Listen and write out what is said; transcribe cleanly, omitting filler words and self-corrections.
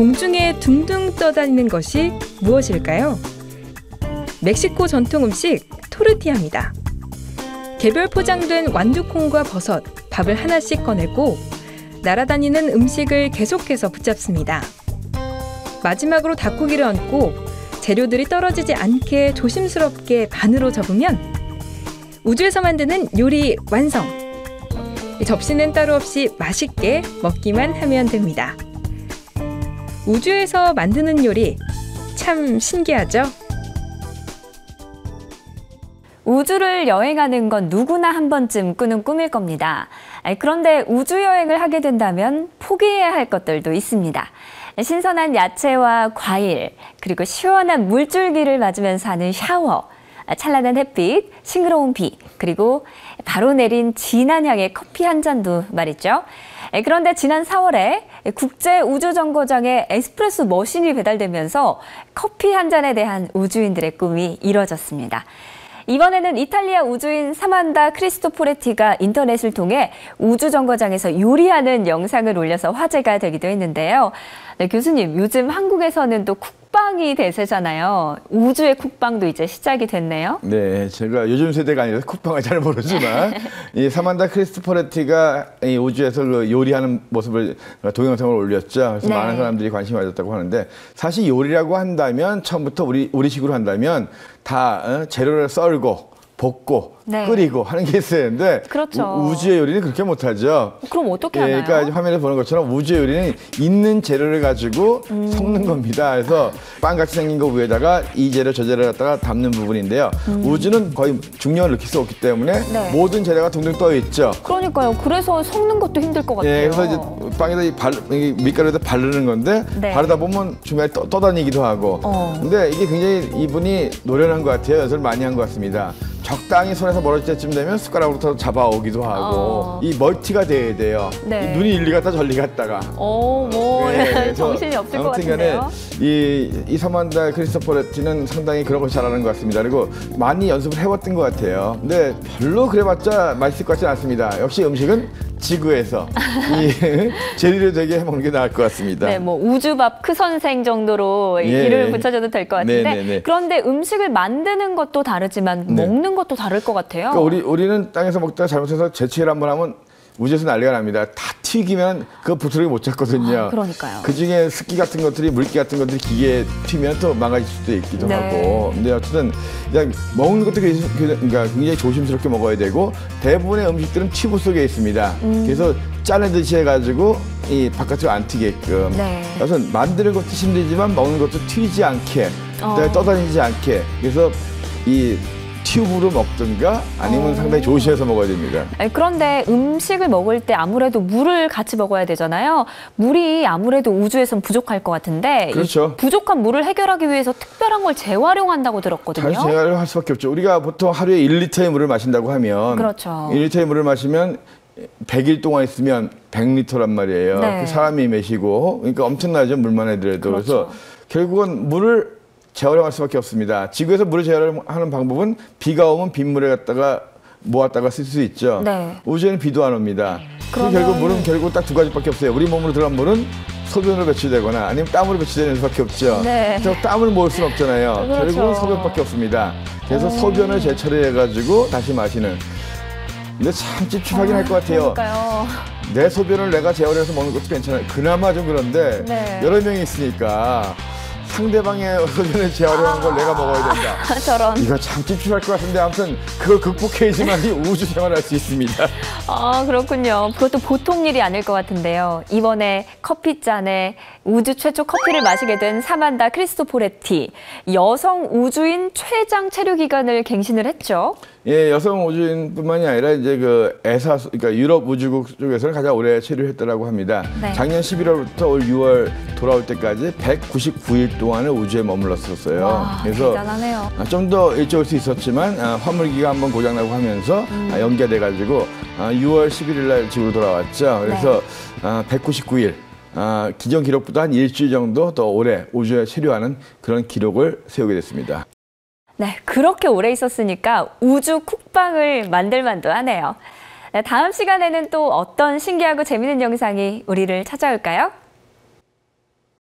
공중에 둥둥 떠다니는 것이 무엇일까요? 멕시코 전통 음식 토르티아입니다. 개별 포장된 완두콩과 버섯, 밥을 하나씩 꺼내고 날아다니는 음식을 계속해서 붙잡습니다. 마지막으로 닭고기를 얹고 재료들이 떨어지지 않게 조심스럽게 반으로 접으면 우주에서 만드는 요리 완성! 접시는 따로 없이 맛있게 먹기만 하면 됩니다. 우주에서 만드는 요리 참 신기하죠? 우주를 여행하는 건 누구나 한 번쯤 꾸는 꿈일 겁니다. 그런데 우주여행을 하게 된다면 포기해야 할 것들도 있습니다. 신선한 야채와 과일, 그리고 시원한 물줄기를 맞으면서 하는 샤워, 찬란한 햇빛, 싱그러운 비, 그리고 바로 내린 진한 향의 커피 한 잔도 말이죠. 그런데 지난 4월에 국제우주정거장에 에스프레소 머신이 배달되면서 커피 한 잔에 대한 우주인들의 꿈이 이뤄졌습니다. 이번에는 이탈리아 우주인 사만다 크리스토포레티가 인터넷을 통해 우주정거장에서 요리하는 영상을 올려서 화제가 되기도 했는데요. 네, 교수님, 요즘 한국에서는 또 쿡방이 대세잖아요. 우주의 쿡방도 이제 시작이 됐네요. 네, 제가 요즘 세대가 아니라서 쿡방을 잘 모르지만 이 사만다 크리스토포레티가 이 우주에서 그 요리하는 모습을 동영상을 올렸죠. 그래서 네. 많은 사람들이 관심이 가졌다고 하는데 사실 요리라고 한다면 처음부터 우리식으로 한다면 다 재료를 썰고 볶고 네. 끓이고 하는 게 있어야 하는데 그렇죠. 우주의 요리는 그렇게 못하죠. 그럼 어떻게 하나요? 그러니까 화면에 보는 것처럼 우주의 요리는 있는 재료를 가지고 섞는 겁니다. 그래서 빵같이 생긴 거 위에다가 이 재료 저 재료 갖다가 담는 부분인데요. 우주는 거의 중력을 느낄 수 없기 때문에 네. 모든 재료가 둥둥 떠 있죠. 그러니까요. 그래서 섞는 것도 힘들 것 같아요. 그래서 이제 빵에다 이 밀가루에다 바르는 건데 네. 바르다 보면 중간에 떠다니기도 하고. 근데 이게 굉장히 이분이 노련한 것 같아요. 연습을 많이 한 것 같습니다. 적당히 손에서 멀어질 때쯤 되면 숟가락으로 더 잡아오기도 하고 이 멀티가 돼야 돼요. 네. 이 눈이 일리 갔다 저리 갔다가 그래서 정신이 없을 것 같은데요. 이 사만다 크리스토포레티는 상당히 그런 걸 잘하는 것 같습니다. 그리고 많이 연습을 해왔던 것 같아요. 근데 별로 그래봤자 맛있을 것 같지는 않습니다. 역시 음식은 지구에서 이 재료를 되게 해먹는 게 나을 것 같습니다. 네, 뭐 우주밥 크 선생 정도로 이름을 붙여줘도 될 것 같은데 네네네. 그런데 음식을 만드는 것도 다르지만 먹는 것도 다를 것 같아요. 그러니까 우리는 땅에서 먹다가 잘못해서 재채기를 한번 하면 우주에서 난리가 납니다. 다 튀기면 그거 부스러기 못 잡거든요. 그러니까요. 그중에 습기 같은 것들이 물기 같은 것들이 기계에 튀면 또 망가질 수도 있기도 네. 하고. 근데 어쨌든 그냥 먹는 것도 그러니까 굉장히 조심스럽게 먹어야 되고 대부분의 음식들은 튜브 속에 있습니다. 그래서 짜내듯이 해가지고 이 바깥으로 안 튀게끔. 네. 그래서 만드는 것도 힘들지만 먹는 것도 튀지 않게, 떠다니지 않게. 그래서 이 튜브로 먹든가 아니면 상당히 조심해서 먹어야 됩니다. 그런데 음식을 먹을 때 아무래도 물을 같이 먹어야 되잖아요. 물이 아무래도 우주에선 부족할 것 같은데 그렇죠. 이 부족한 물을 해결하기 위해서 특별한 걸 재활용한다고 들었거든요. 잘 재활용할 수밖에 없죠. 우리가 보통 하루에 1리터의 물을 마신다고 하면 그렇죠. 1리터의 물을 마시면 100일 동안 있으면 100리터란 말이에요. 네. 그 사람이 마시고 그러니까 엄청나죠. 물만 해더라도. 그렇죠. 그래서 결국은 물을 재활용할 수밖에 없습니다. 지구에서 물을 재활용하는 방법은 비가 오면 빗물에 갖다가 모았다가 쓸 수 있죠. 네. 우주에는 비도 안 옵니다. 결국 물은 결국 딱 두 가지밖에 없어요. 우리 몸으로 들어간 물은 소변으로 배출되거나 아니면 땀으로 배출되는 수밖에 없죠. 네. 그래서 땀을 모을 수는 없잖아요. 그렇죠. 결국은 소변밖에 없습니다. 그래서 소변을 재처리해가지고 다시 마시는. 근데 참 찝찝하긴 할 것 같아요. 그러니까요. 내 소변을 내가 재활용해서 먹는 것도 괜찮아요. 그나마 좀 그런데 네. 여러 명이 있으니까 상대방의 소변을 재활용한 걸 내가 먹어야 된다. 저런. 이거 참 찝찝할 것 같은데 아무튼 그걸 극복해야지만이 우주 생활할 수 있습니다. 그렇군요. 그것도 보통 일이 아닐 것 같은데요. 이번에 커피잔에 우주 최초 커피를 마시게 된 사만다 크리스토포레티. 여성 우주인 최장 체류 기간을 갱신을 했죠. 예, 여성 우주인뿐만이 아니라 이제 그 ESA, 그러니까 유럽 우주국 쪽에서는 가장 오래 체류했다라고 합니다. 네. 작년 11월부터 올 6월 돌아올 때까지 199일 동안을 우주에 머물렀었어요. 와, 그래서 대단하네요. 좀 더 일찍 올 수 있었지만 화물기가 한번 고장나고 하면서 연기가 돼가지고 6월 11일 날 지구로 돌아왔죠. 그래서 199일. 기존 기록보다 한 일주일 정도 더 오래 우주에 체류하는 그런 기록을 세우게 됐습니다. 네, 그렇게 오래 있었으니까 우주 쿡방을 만들 만도 하네요. 네, 다음 시간에는 또 어떤 신기하고 재미있는 영상이 우리를 찾아올까요?